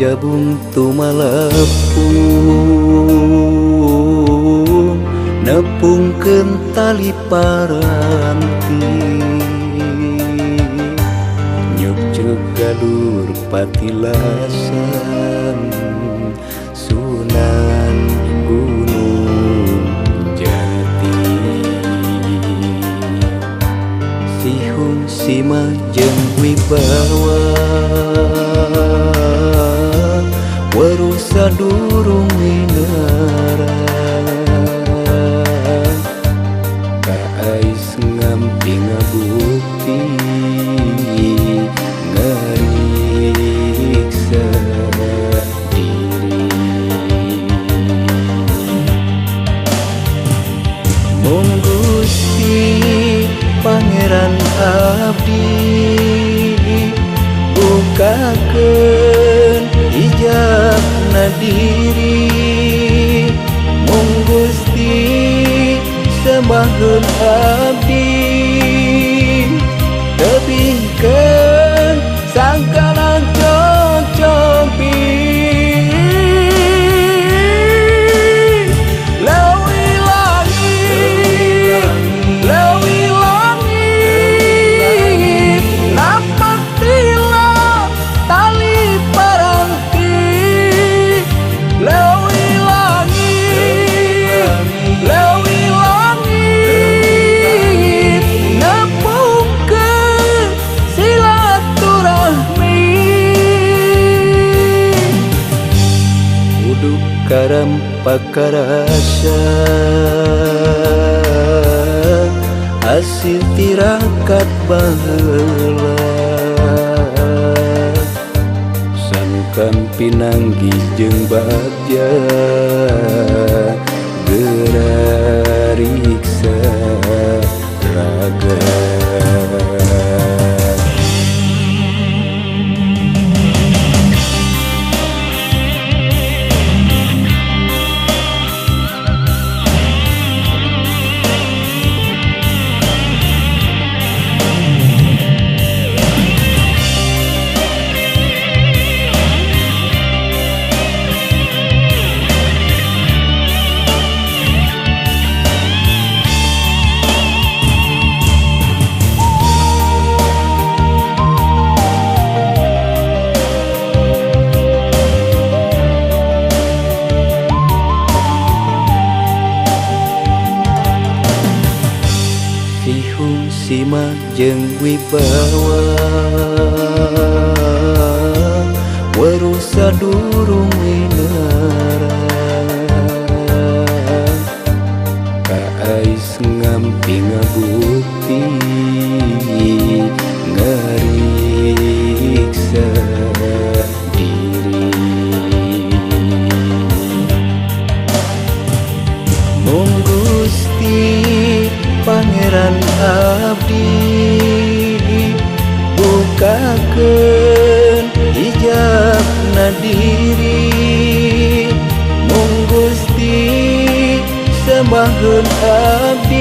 jabung tumalepung nepungkeun tali paranti nyuk ceuk galur patilasan Sunan Gunung Jati Sihung Sima jeung Wibawa weruh sadurung winara kaais ngampi ngabukti ngariksa diri mung Gusti Pangeran abdi bukakeun hijabna diri mung Gusti sembahkeun abdi tebihkeun sangkalan cocobi lewi langit napak tila tali paranti lewi langit nepungkeun silaturahmi kudu karam pakarasa hasil tirakat baheula sangkan pinanggi jeung bagja gerariksa raga Sihung Sima jeung Wibawa weruh sadurung winara kaais ngampi ngabukti ngariksa diri mung Gusti Pangeran abdi bukakeun hijabna diri mung Gusti sembahkeun abdi